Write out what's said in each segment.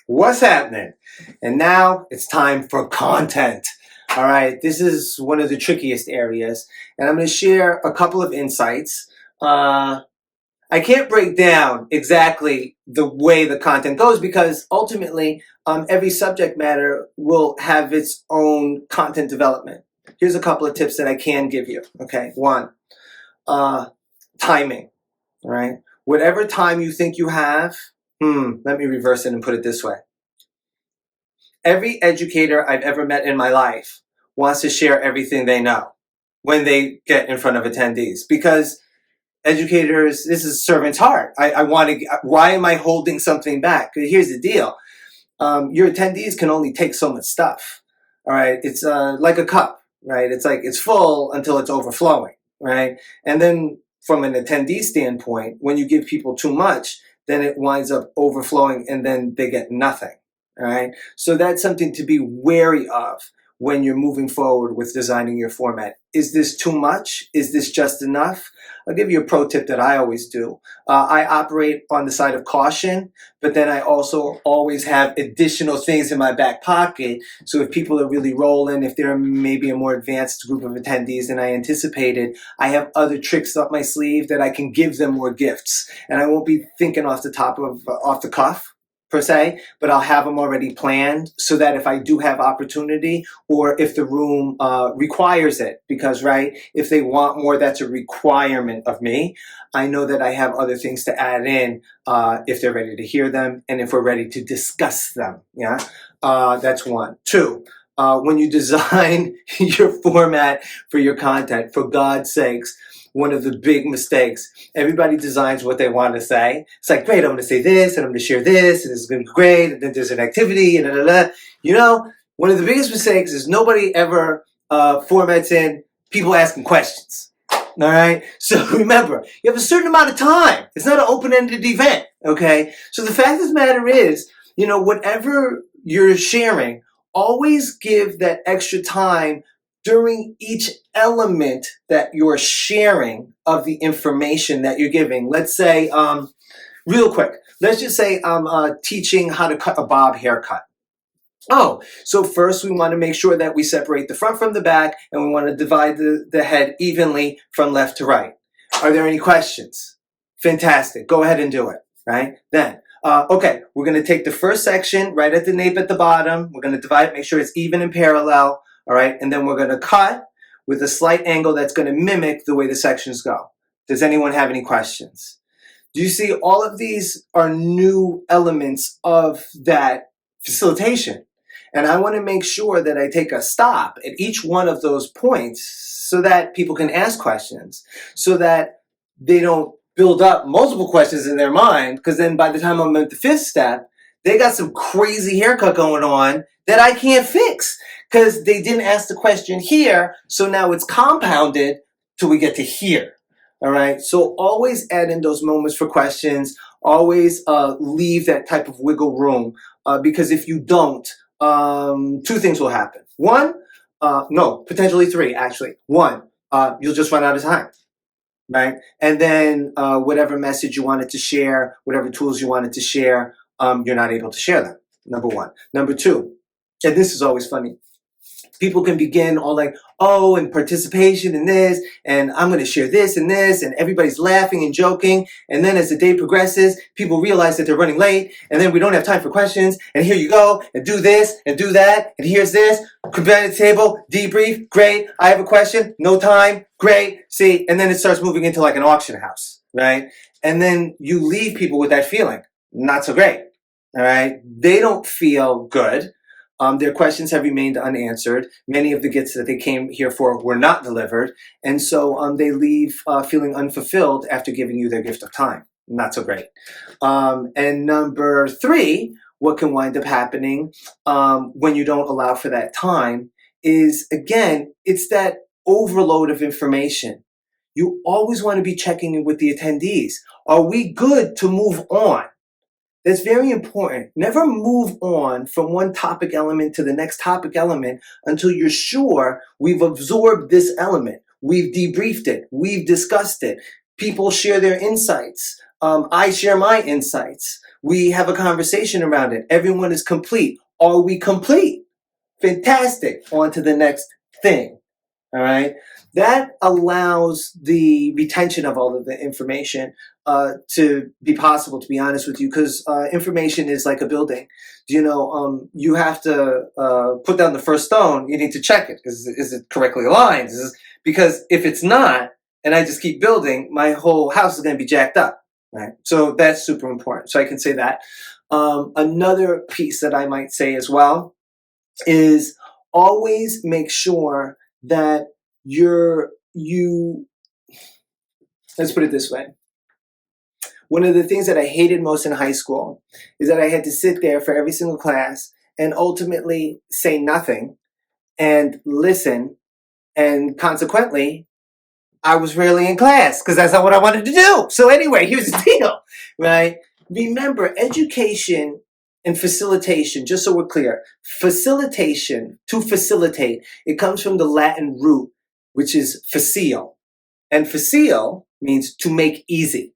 What's happening? And now it's time for content. All right, this is one of the trickiest areas, and I'm going to share a couple of insights. I can't break down exactly the way the content goes because ultimately every subject matter will have its own content development. Here's a couple of tips that I can give you. Okay, one, timing. All right, whatever time you think you have, let me reverse it and put it this way. Every educator I've ever met in my life wants to share everything they know when they get in front of attendees because educators, this is servant's heart. I want to, why am I holding something back? Here's the deal. Your attendees can only take so much stuff. All right. It's like a cup, right? It's like it's full until it's overflowing, right? And then from an attendee standpoint, when you give people too much, then it winds up overflowing and then they get nothing. All right. So that's something to be wary of when you're moving forward with designing your format. Is this too much? Is this just enough? I'll give you a pro tip that I always do. I operate on the side of caution, but then I also always have additional things in my back pocket. So if people are really rolling, if they're maybe a more advanced group of attendees than I anticipated, I have other tricks up my sleeve that I can give them more gifts. And I won't be thinking off the cuff, per se, but I'll have them already planned so that if I do have opportunity or if the room requires it, because, right, if they want more, that's a requirement of me. I know that I have other things to add in if they're ready to hear them and if we're ready to discuss them. Yeah, that's one. Two, when you design your format for your content, for God's sakes, one of the big mistakes. Everybody designs what they want to say. It's like, great, I'm going to say this, and I'm going to share this, and it's going to be great, and then there's an activity, and da-da-da. You know, one of the biggest mistakes is nobody ever formats in people asking questions. All right? So remember, you have a certain amount of time. It's not an open-ended event, okay? So the fact of the matter is, you know, whatever you're sharing, always give that extra time during each element that you're sharing of the information that you're giving. Let's say, real quick, let's just say I'm teaching how to cut a bob haircut. Oh, so first we want to make sure that we separate the front from the back and we want to divide the head evenly from left to right. Are there any questions? Fantastic. Go ahead and do it, right? Then, okay, we're going to take the first section right at the nape at the bottom. We're going to divide it, make sure it's even and parallel. All right, and then we're going to cut with a slight angle that's going to mimic the way the sections go. Does anyone have any questions? Do you see all of these are new elements of that facilitation? And I want to make sure that I take a stop at each one of those points so that people can ask questions, so that they don't build up multiple questions in their mind, because then by the time I'm at the fifth step, they got some crazy haircut going on that I can't fix because they didn't ask the question here. So now it's compounded till we get to here. All right. So always add in those moments for questions. Always leave that type of wiggle room because if you don't, two things will happen. One, no, potentially three, actually. One, you'll just run out of time. Right. And then whatever message you wanted to share, whatever tools you wanted to share, you're not able to share them. Number one. Number two, and this is always funny. People can begin all like, oh, and participation in this, and I'm going to share this, and everybody's laughing and joking. And then as the day progresses, people realize that they're running late, and then we don't have time for questions. And here you go, and do this, and do that, and here's this. Come back to the table, debrief, great. I have a question, no time, great. See, and then it starts moving into like an auction house, right? And then you leave people with that feeling, not so great, all right? They don't feel good. Their questions have remained unanswered. Many of the gifts that they came here for were not delivered. And so they leave feeling unfulfilled after giving you their gift of time. Not so great. And number three, what can wind up happening when you don't allow for that time is, again, it's that overload of information. You always want to be checking in with the attendees. Are we good to move on? That's very important. Never move on from one topic element to the next topic element until you're sure we've absorbed this element. We've debriefed it. We've discussed it. People share their insights. I share my insights. We have a conversation around it. Everyone is complete. Are we complete? Fantastic. On to the next thing. All right. That allows the retention of all of the information to be possible, to be honest with you, because information is like a building. You have to put down the first stone. You need to check it. Is it correctly aligned? Because if it's not, and I just keep building, my whole house is going to be jacked up. Right. So that's super important. So I can say that. Another piece that I might say as well is always make sure that let's put it this way. One of the things that I hated most in high school is that I had to sit there for every single class and ultimately say nothing and listen, and consequently I was rarely in class because that's not what I wanted to do. So anyway, here's the deal, right? Remember, education and facilitation, just so we're clear, facilitation, to facilitate, it comes from the Latin root, which is facile. And facile means to make easy,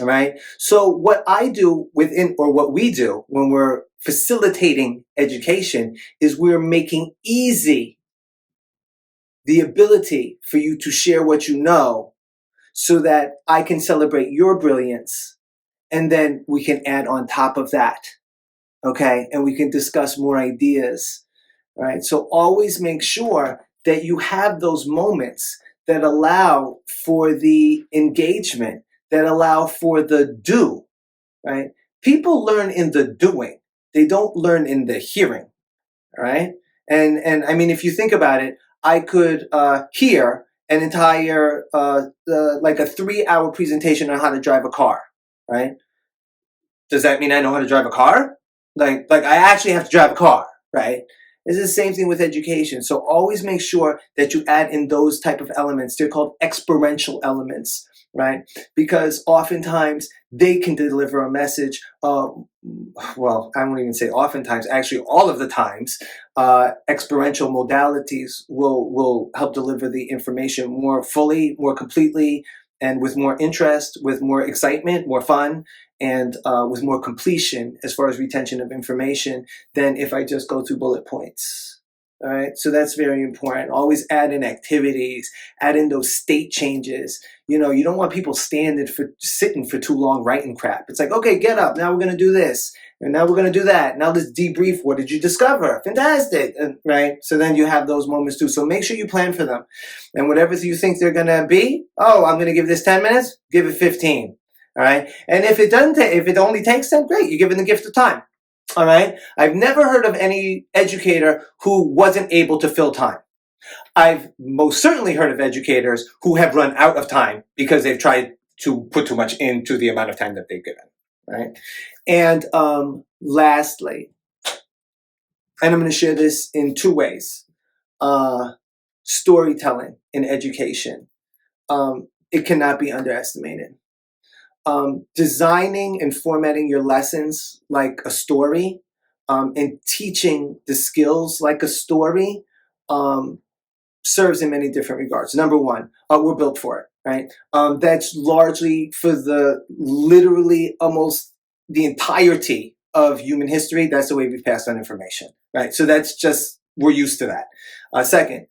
all right? So what I do what we do when we're facilitating education is we're making easy the ability for you to share what you know so that I can celebrate your brilliance, and then we can add on top of that, okay? And we can discuss more ideas, all right? So always make sure that you have those moments that allow for the engagement, that allow for the do, right? People learn in the doing. They don't learn in the hearing, all right? And I mean, if you think about it, I could hear an entire, like a 3-hour presentation on how to drive a car, right? Does that mean I know how to drive a car? Like I actually have to drive a car, right? It's the same thing with education. So always make sure that you add in those type of elements. They're called experiential elements, right? Because oftentimes they can deliver a message. Well, I won't even say oftentimes. Actually, all of the times, experiential modalities will help deliver the information more fully, more completely, and with more interest, with more excitement, more fun, and with more completion as far as retention of information than if I just go through bullet points. All right, so that's very important. Always add in activities, add in those state changes. You don't want people sitting for too long writing crap. It's like, okay, get up. Now we're going to do this. And now we're going to do that. Now let's debrief. What did you discover? Fantastic. Right? So then you have those moments too. So make sure you plan for them. And whatever you think they're going to be, I'm going to give this 10 minutes, give it 15. All right. And if it only takes 10, great. You're given the gift of time. All right. I've never heard of any educator who wasn't able to fill time. I've most certainly heard of educators who have run out of time because they've tried to put too much into the amount of time that they've given. Right. And lastly, and I'm going to share this in 2 ways, storytelling in education. It cannot be underestimated. Designing and formatting your lessons like a story, and teaching the skills like a story, serves in many different regards. Number one, we're built for it, right? That's largely for literally almost the entirety of human history. That's the way we've passed on information, right? So that's just, we're used to that. Second,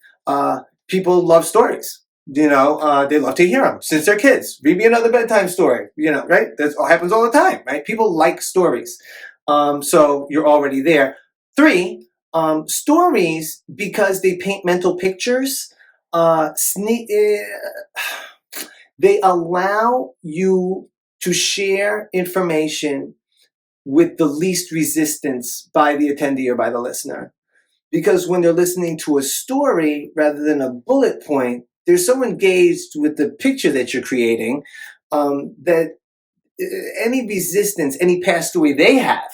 people love stories. They love to hear them since they're kids. Read me another bedtime story, right? That happens all the time, right? People like stories. So you're already there. 3, stories, because they paint mental pictures, they allow you to share information with the least resistance by the attendee or by the listener. Because when they're listening to a story rather than a bullet point, they're so engaged with the picture that you're creating that any resistance, any past story they have,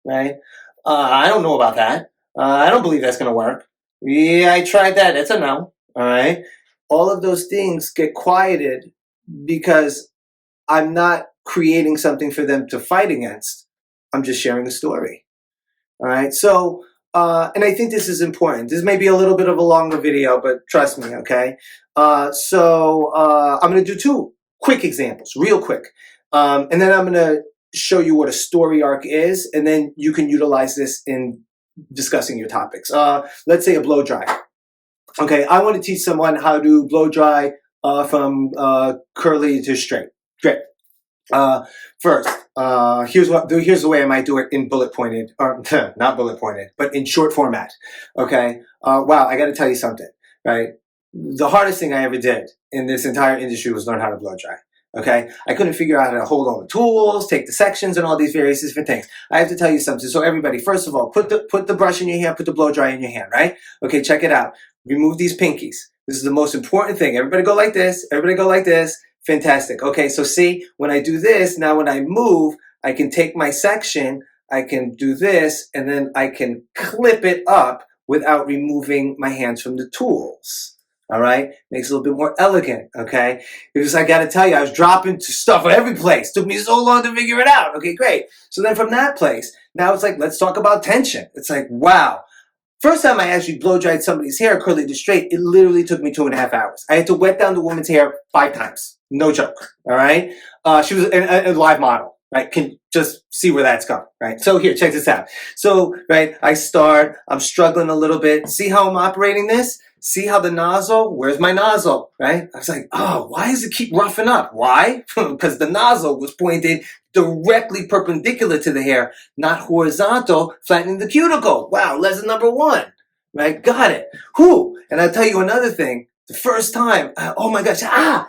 right? I don't know about that. I don't believe that's going to work. Yeah, I tried that. That's a no. All right. All of those things get quieted because I'm not creating something for them to fight against. I'm just sharing a story. All right. So, and I think this is important. This may be a little bit of a longer video, but trust me, okay? So I'm going to do 2 quick examples, real quick. And then I'm going to show you what a story arc is, and then you can utilize this in discussing your topics. Let's say a blow dry. Okay, I want to teach someone how to blow dry from curly to straight. Great. First, here's the way I might do it in bullet pointed, or not bullet pointed, but in short format. Okay. Wow, I got to tell you something, right? The hardest thing I ever did in this entire industry was learn how to blow dry. Okay, I couldn't figure out how to hold all the tools, take the sections, and all these various different things. I have to tell you something. So everybody, first of all, put the brush in your hand, put the blow dry in your hand, right? Okay, check it out. Remove these pinkies. This is the most important thing. Everybody go like this. Everybody go like this. Fantastic. Okay, so see, when I do this, now when I move, I can take my section, I can do this, and then I can clip it up without removing my hands from the tools. All right, makes it a little bit more elegant. Okay, because I got to tell you, I was dropping stuff every place. Took me so long to figure it out. Okay, great. So then from that place, now it's like, let's talk about tension. It's like, wow. First time I actually blow dried somebody's hair curly to straight, it literally took me 2.5 hours. I had to wet down the woman's hair 5 times. No joke. All right. She was a live model. Right, can just see where that's going. Right, so here, check this out. So, right, I'm struggling a little bit. See how I'm operating this? See how the nozzle, where's my nozzle, right? I was like, oh, why does it keep roughing up? Why? Because the nozzle was pointed directly perpendicular to the hair, not horizontal, flattening the cuticle. Wow, lesson number 1, right? Got it. Whew. And I'll tell you another thing. The first time, oh my gosh, like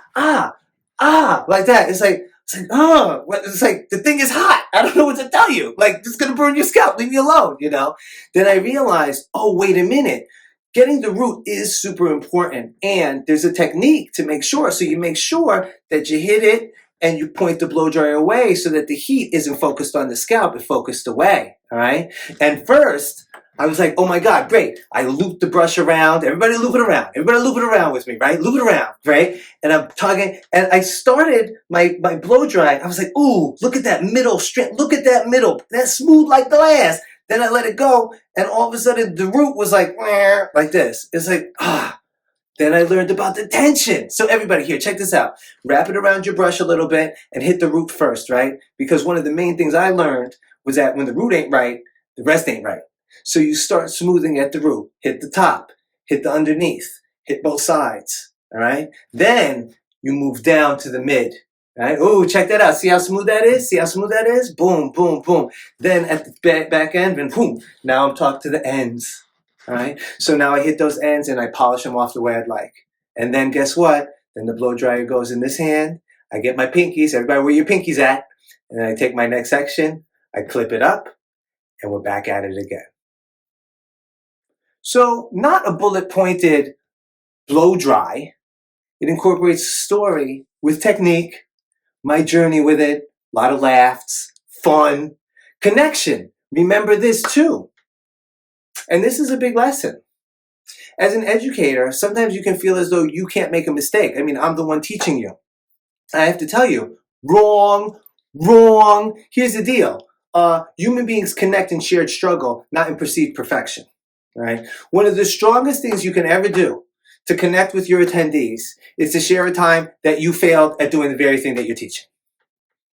that. It's like, it's like the thing is hot. I don't know what to tell you. Like, it's going to burn your scalp. Leave me alone, you know? Then I realized, oh, wait a minute. Getting the root is super important. And there's a technique to make sure. So you make sure that you hit it and you point the blow dryer away so that the heat isn't focused on the scalp, it's focused away. All right. And first, I was like, oh my God, great. I looped the brush around. Everybody loop it around. Everybody loop it around with me, right? Loop it around, right? And I'm talking, and I started my blow dry. I was like, ooh, look at that middle strip. Look at that middle. That's smooth like glass. Then I let it go, and all of a sudden the root was like this. It's like, Then I learned about the tension. So everybody here, check this out. Wrap it around your brush a little bit and hit the root first, right? Because one of the main things I learned was that when the root ain't right, the rest ain't right. So you start smoothing at the root. Hit the top, hit the underneath, hit both sides, all right? Then you move down to the mid, right? Oh, check that out. See how smooth that is? See how smooth that is? Boom, boom, boom. Then at the back end, and boom, now I'm talking to the ends, all right? So now I hit those ends and I polish them off the way I'd like. And then guess what? Then the blow dryer goes in this hand. I get my pinkies. Everybody, where your pinkies at? And then I take my next section, I clip it up, and we're back at it again. So not a bullet-pointed blow dry. It incorporates story with technique, my journey with it, a lot of laughs, fun, connection. Remember this too. And this is a big lesson. As an educator, sometimes you can feel as though you can't make a mistake. I mean, I'm the one teaching you. I have to tell you, wrong. Here's the deal. Human beings connect in shared struggle, not in perceived perfection. Right? One of the strongest things you can ever do to connect with your attendees is to share a time that you failed at doing the very thing that you're teaching.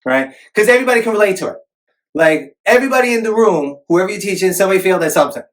Right? Because everybody can relate to it. Like, everybody in the room, whoever you're teaching, somebody failed at something.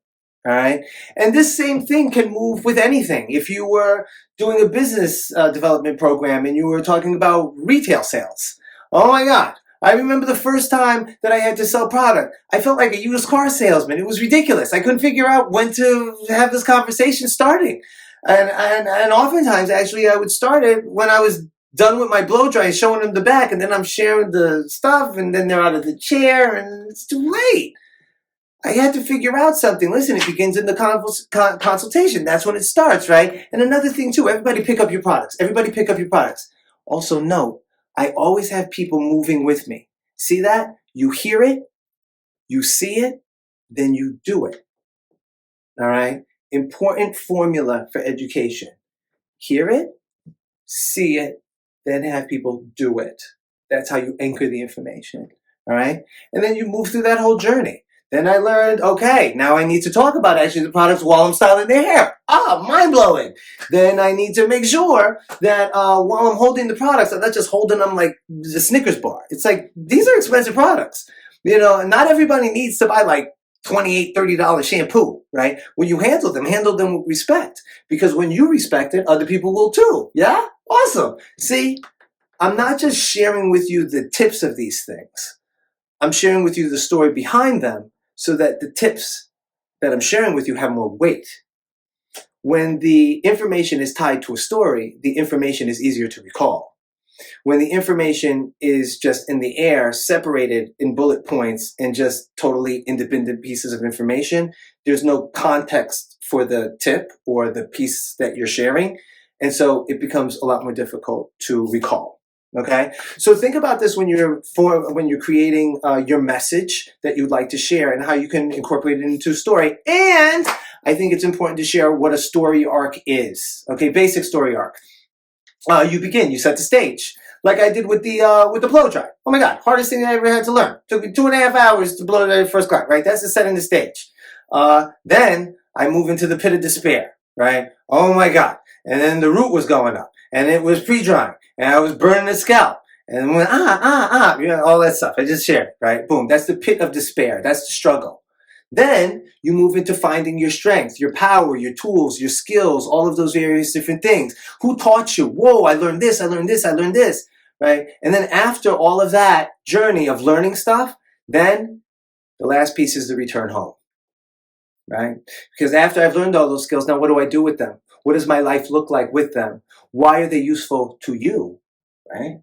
All right? And this same thing can move with anything. If you were doing a business development program and you were talking about retail sales, oh my God. I remember the first time that I had to sell product. I felt like a used car salesman. It was ridiculous. I couldn't figure out when to have this conversation starting. And oftentimes, actually, I would start it when I was done with my blow dry, showing them the back, and then I'm sharing the stuff, and then they're out of the chair, and it's too late. I had to figure out something. Listen, it begins in the consultation. That's when it starts, right? And another thing, too, everybody pick up your products. Everybody pick up your products. Also, note, I always have people moving with me. See that? You hear it, you see it, then you do it. All right? Important formula for education. Hear it, see it, then have people do it. That's how you anchor the information. All right? And then you move through that whole journey. Then I learned, okay, now I need to talk about actually the products while I'm styling their hair. Mind blowing. Then I need to make sure that while I'm holding the products, I'm not just holding them like the Snickers bar. It's like, these are expensive products. And not everybody needs to buy like $28, $30 shampoo, right? When you handle them with respect. Because when you respect it, other people will too. Yeah? Awesome. See, I'm not just sharing with you the tips of these things. I'm sharing with you the story behind them so that the tips that I'm sharing with you have more weight. When the information is tied to a story, the information is easier to recall. When the information is just in the air, separated in bullet points and just totally independent pieces of information, there's no context for the tip or the piece that you're sharing. And so it becomes a lot more difficult to recall. Okay, so think about this when you're creating your message that you'd like to share and how you can incorporate it into a story. And I think it's important to share what a story arc is. Okay, basic story arc. You set the stage, like I did with the blow dry. Oh my God, hardest thing I ever had to learn. Took me 2.5 hours to blow the first cut. Right, that's the setting the stage. Then I move into the pit of despair. Right, oh my God, and then the root was going up, and it was pre-drying. And I was burning the scalp. And when, all that stuff. I just shared, right? Boom. That's the pit of despair. That's the struggle. Then you move into finding your strength, your power, your tools, your skills, all of those various different things. Who taught you? Whoa, I learned this, I learned this, I learned this, right? And then after all of that journey of learning stuff, then the last piece is the return home, right? Because after I've learned all those skills, now what do I do with them? What does my life look like with them? Why are they useful to you, right?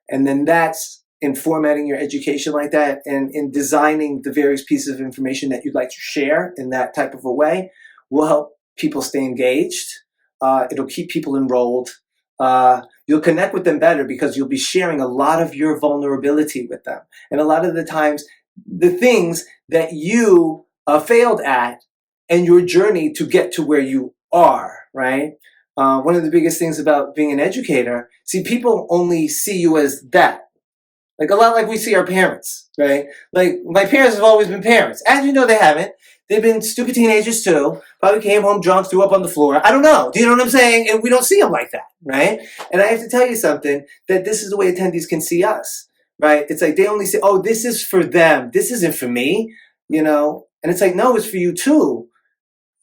And then that's in formatting your education like that and in designing the various pieces of information that you'd like to share in that type of a way will help people stay engaged. It'll keep people enrolled. You'll connect with them better because you'll be sharing a lot of your vulnerability with them. And a lot of the times, the things that you failed at and your journey to get to where you are, right? One of the biggest things about being an educator, see, people only see you as that. Like a lot like we see our parents, right? Like my parents have always been parents. As you know, they haven't. They've been stupid teenagers too. Probably came home drunk, threw up on the floor. I don't know. Do you know what I'm saying? And we don't see them like that, right? And I have to tell you something, that this is the way attendees can see us, right? It's like they only say, oh, this is for them. This isn't for me, And it's like, no, it's for you too.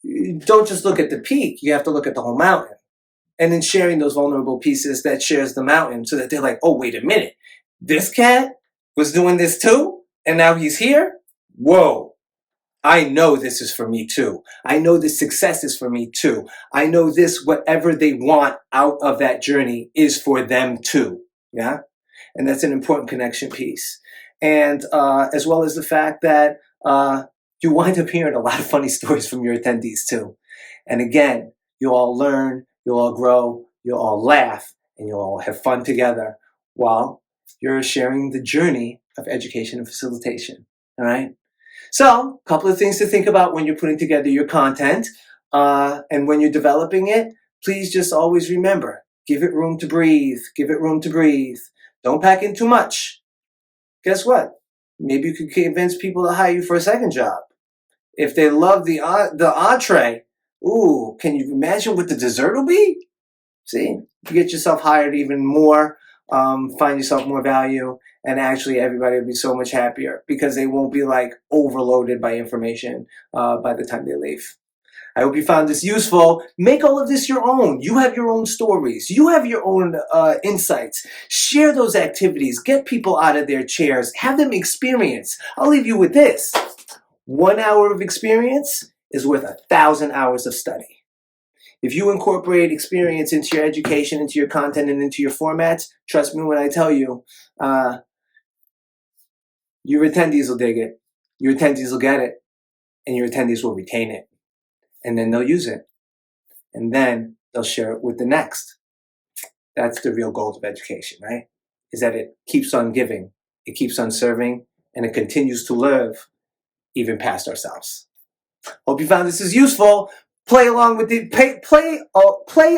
You don't just look at the peak. You have to look at the whole mountain. And then sharing those vulnerable pieces that shares the mountain so that they're like, oh, wait a minute. This cat was doing this too? And now he's here? Whoa. I know this is for me too. I know this success is for me too. I know this, whatever they want out of that journey is for them too. Yeah. And that's an important connection piece. And as well as the fact that you wind up hearing a lot of funny stories from your attendees too. And again, you all learn, you'll all grow, you'll all laugh, and you'll all have fun together while you're sharing the journey of education and facilitation. All right. So a couple of things to think about when you're putting together your content and when you're developing it. Please just always remember, give it room to breathe. Give it room to breathe. Don't pack in too much. Guess what? Maybe you could convince people to hire you for a second job. If they love the entree, ooh, can you imagine what the dessert will be? See, you get yourself hired even more, find yourself more value, and actually everybody will be so much happier because they won't be like overloaded by information by the time they leave. I hope you found this useful. Make all of this your own. You have your own stories. You have your own insights. Share those activities. Get people out of their chairs. Have them experience. I'll leave you with this. 1 hour of experience is worth 1,000 hours of study. If you incorporate experience into your education, into your content, and into your formats, trust me when I tell you, your attendees will dig it, your attendees will get it, and your attendees will retain it. And then they'll use it. And then they'll share it with the next. That's the real goal of education, right? Is that it keeps on giving, it keeps on serving, and it continues to live even past ourselves. Hope you found this is useful. Play along with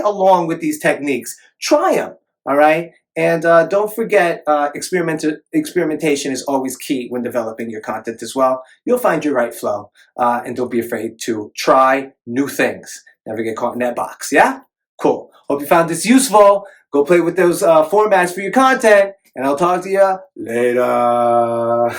along with these techniques. Try them, all right? And don't forget, experimentation is always key when developing your content as well. You'll find your right flow, and don't be afraid to try new things. Never get caught in that box, yeah? Cool. Hope you found this useful. Go play with those formats for your content, and I'll talk to you later.